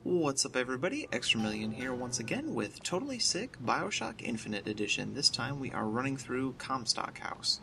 What's up everybody, Extra Million here once again with Totally Sick Bioshock Infinite Edition. This time we are running through Comstock House.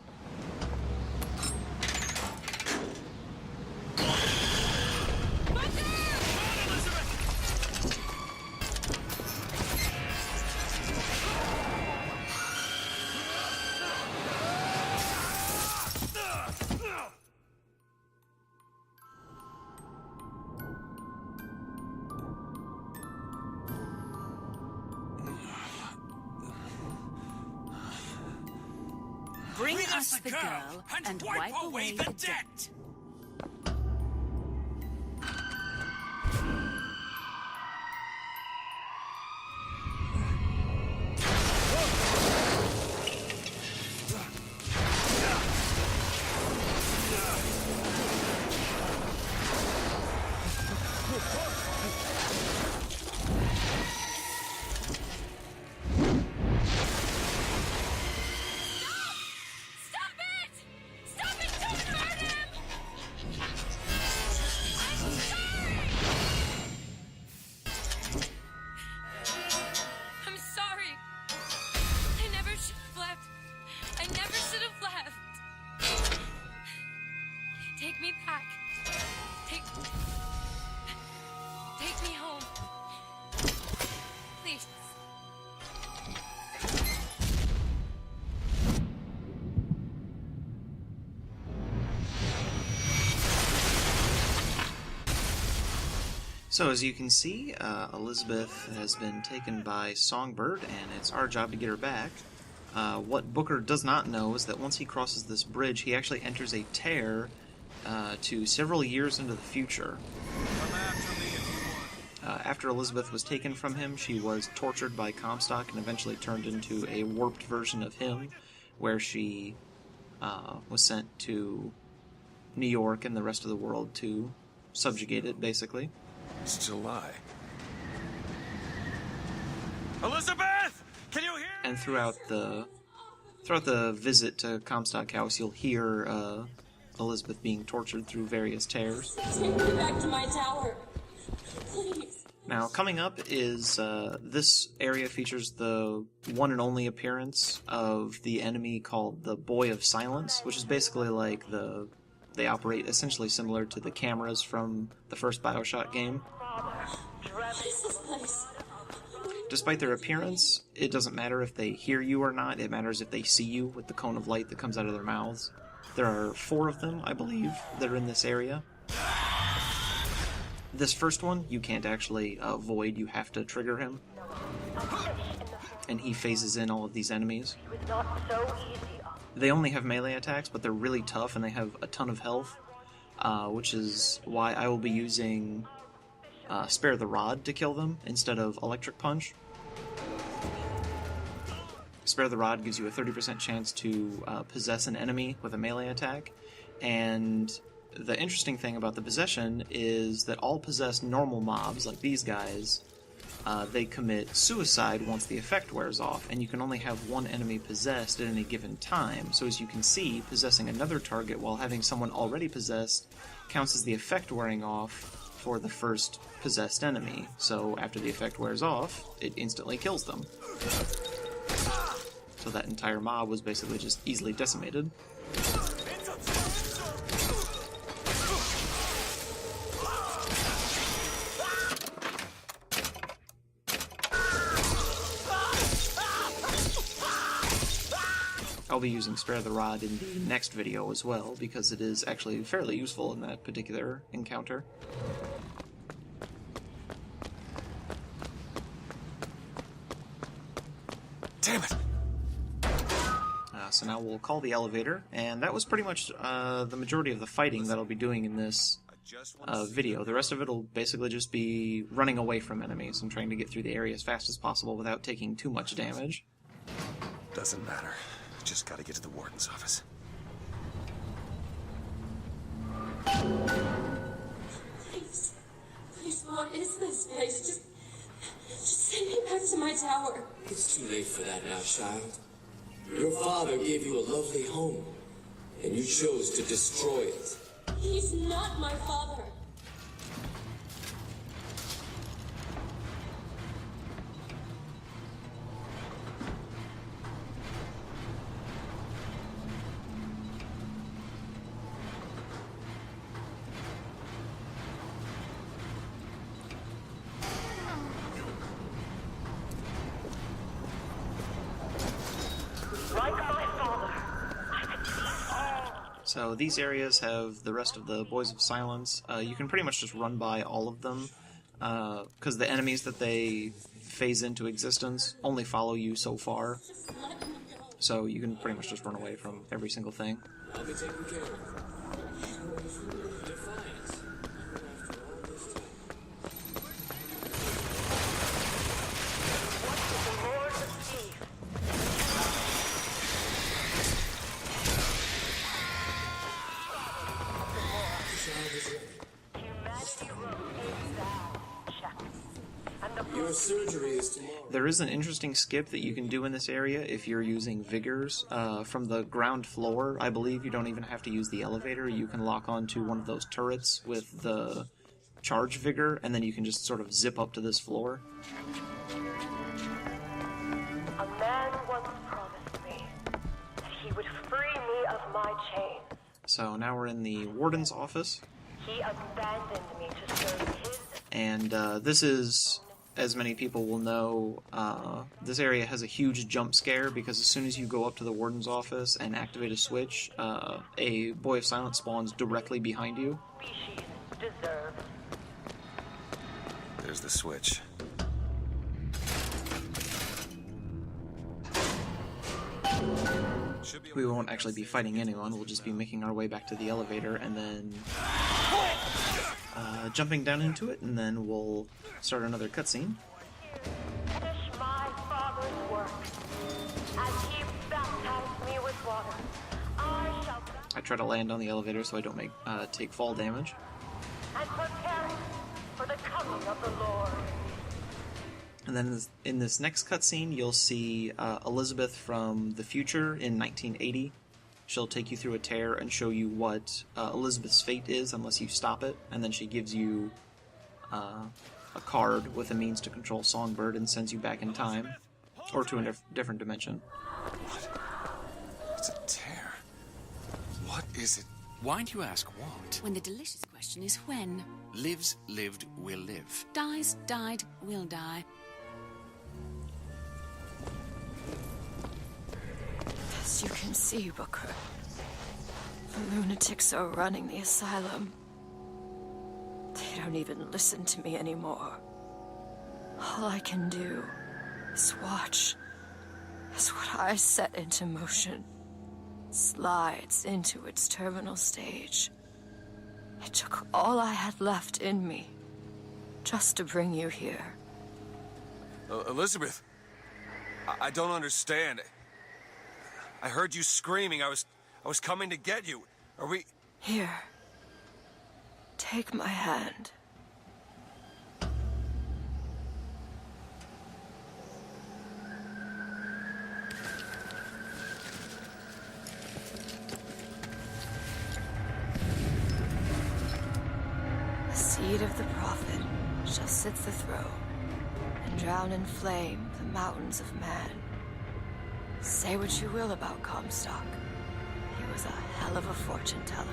Bring us the girl and wipe away the debt. Take me back. Take me home. Please. So as you can see, Elizabeth has been taken by Songbird, and it's our job to get her back. What Booker does not know is that once he crosses this bridge, he actually enters a tear to several years into the future. After Elizabeth was taken from him, she was tortured by Comstock and eventually turned into a warped version of him, where she was sent to New York and the rest of the world to subjugate it, basically. It's July. Elizabeth! Can you hear me? And throughout the visit to Comstock House, you'll hear Elizabeth being tortured through various tears. Take me back to my tower. Please. Now, coming up is, this area features the one and only appearance of the enemy called the Boy of Silence, which is basically like they operate essentially similar to the cameras from the first Bioshock game. What is this place? Despite their appearance, it doesn't matter if they hear you or not, it matters if they see you with the cone of light that comes out of their mouths. There are 4 of them, I believe, that are in this area. This first one, you can't actually avoid, you have to trigger him. And he phases in all of these enemies. They only have melee attacks, but they're really tough and they have a ton of health, which is why I will be using Spare the Rod to kill them instead of Electric Punch. Spare the Rod gives you a 30% chance to possess an enemy with a melee attack, and the interesting thing about the possession is that all possessed normal mobs, like these guys, they commit suicide once the effect wears off, and you can only have one enemy possessed at any given time. So as you can see, possessing another target while having someone already possessed counts as the effect wearing off for the first possessed enemy. So after the effect wears off, it instantly kills them. So that entire mob was basically just easily decimated. I'll be using Spare the Rod in the next video as well, because it is actually fairly useful in that particular encounter. Damn it! So now we'll call the elevator, and that was pretty much the majority of the fighting that I'll be doing in this video. The rest of it will basically just be running away from enemies and trying to get through the area as fast as possible without taking too much damage. Doesn't matter. Just gotta get to the Warden's office. Please. Please, what is this place? Just send me back to my tower. It's too late for that now, child. Your father gave you a lovely home, and you chose to destroy it. He's not my father. So these areas have the rest of the Boys of Silence. You can pretty much just run by all of them, because the enemies that they phase into existence only follow you so far. So you can pretty much just run away from every single thing. I'll be taken care of. Defiance. After all this time. Your surgery is tomorrow. There is an interesting skip that you can do in this area if you're using Vigors. From the ground floor, I believe you don't even have to use the elevator. You can lock onto one of those turrets with the charge Vigor, and then you can just sort of zip up to this floor. A man once promised me that he would free me of my chains. So now we're in the Warden's office. He abandoned me to serve his... And this is, as many people will know, this area has a huge jump scare because as soon as you go up to the Warden's office and activate a switch, a Boy of Silence spawns directly behind you. Species deserve. There's the switch. We won't actually be fighting anyone, we'll just be making our way back to the elevator and then jumping down into it, and then we'll start another cutscene. Finish my father's work. As he baptized me with water, I shall I try to land on the elevator so I don't take fall damage. and prepare for the coming of the Lord. And then in this next cutscene, you'll see Elizabeth from the future in 1980. She'll take you through a tear and show you what Elizabeth's fate is unless you stop it, and then she gives you a card with a means to control Songbird and sends you back in time, or to a different dimension. What? It's a tear. What is it? Why do you ask what? When the delicious question is when. Lives, lived, will live. Dies, died, will die. As you can see, Booker, the lunatics are running the asylum. They don't even listen to me anymore. All I can do is watch as what I set into motion slides into its terminal stage. It took all I had left in me just to bring you here. Elizabeth, I don't understand. I heard you screaming. I was coming to get you. Are we... Here. Take my hand. The seed of the prophet shall sit the throne and drown in flame the mountains of man. Say what you will about Comstock. He was a hell of a fortune teller.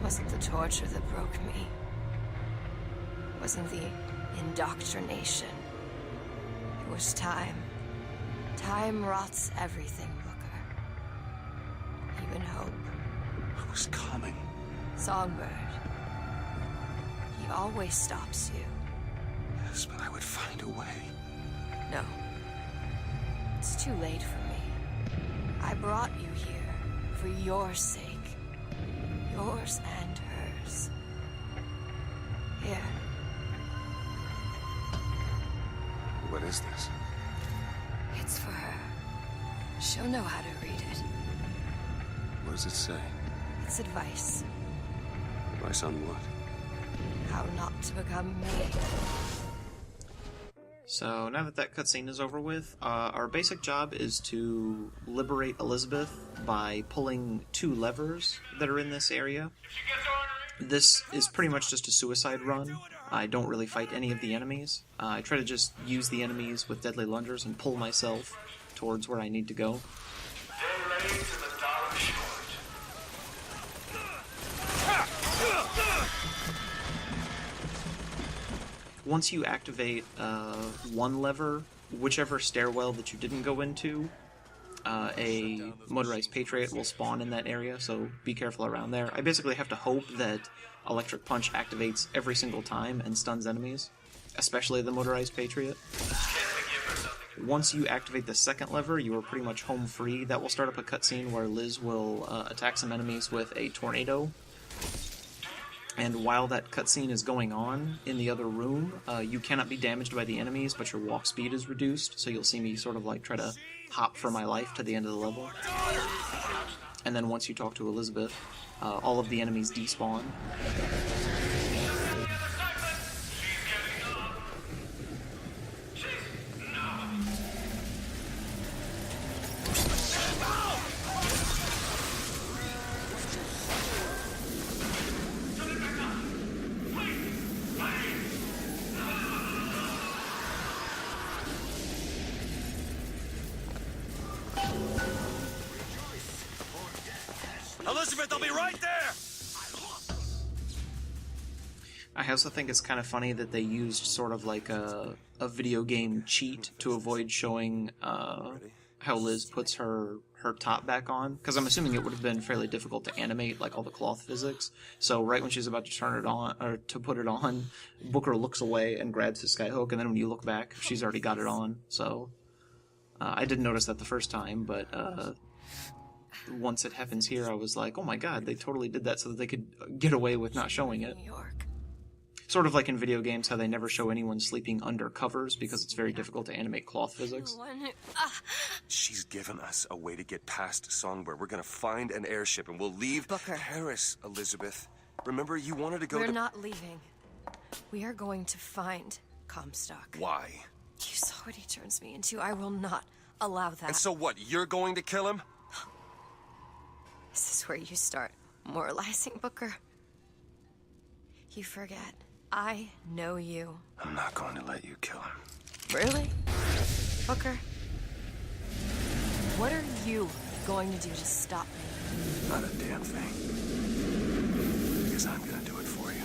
Wasn't the torture that broke me. Wasn't the indoctrination. It was time. Time rots everything, Booker. Even hope. I was coming. Songbird. He always stops you. Yes, but I would find a way. No. It's too late for me. I brought you here for your sake. Yours and hers. Here. What is this? It's for her. She'll know how to read it. What does it say? It's advice. Advice on what? How not to become me. So now that cutscene is over with, our basic job is to liberate Elizabeth by pulling 2 levers that are in this area. This is pretty much just a suicide run. I don't really fight any of the enemies. I try to just use the enemies with deadly lungers and pull myself towards where I need to go. Once you activate one lever, whichever stairwell that you didn't go into, a motorized Patriot will spawn in that area, so be careful around there. I basically have to hope that Electric Punch activates every single time and stuns enemies, especially the motorized Patriot. Once you activate the second lever, you are pretty much home free. That will start up a cutscene where Liz will attack some enemies with a tornado. And while that cutscene is going on in the other room, you cannot be damaged by the enemies, but your walk speed is reduced, so you'll see me sort of like try to hop for my life to the end of the level. And then once you talk to Elizabeth, all of the enemies despawn. Elizabeth, I'll be right there! I also think it's kind of funny that they used sort of like a video game cheat to avoid showing how Liz puts her top back on, because I'm assuming it would have been fairly difficult to animate like all the cloth physics. So right when she's about to turn it on, or to put it on, Booker looks away and grabs his Skyhook, and then when you look back, she's already got it on. So I didn't notice that the first time, but once it happens here, I was like, oh my god, they totally did that so that they could get away with not showing it. New York. Sort of like in video games, how they never show anyone sleeping under covers because it's very difficult to animate cloth physics. She's given us a way to get past Songbird. We're gonna find an airship and we'll leave Booker. Paris, Elizabeth. Remember, you wanted to go We're to... not leaving. We are going to find Comstock. Why? You saw what he turns me into. I will not allow that. And so what, you're going to kill him? This is where you start moralizing, Booker. You forget. I know you. I'm not going to let you kill him. Really? Booker? What are you going to do to stop me? Not a damn thing. Because I'm gonna do it for you.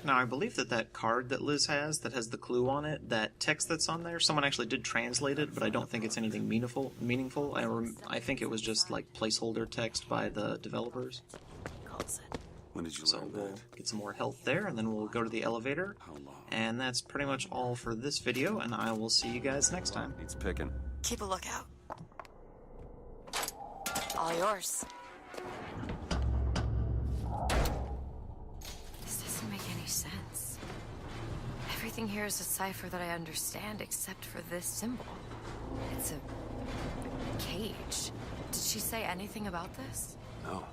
Now, I believe that card that Liz has, that has the clue on it, that text that's on there, someone actually did translate it, but I don't think it's anything meaningful. I think it was just, like, placeholder text by the developers. Calls it. When did you So learn we'll that? get some more health there, and then we'll go to the elevator. How long? And that's pretty much all for this video, and I will see you guys next time. Needs picking. Keep a lookout. All yours. This doesn't make any sense. Everything here is a cipher that I understand except for this symbol. It's a cage. Did she say anything about this? No.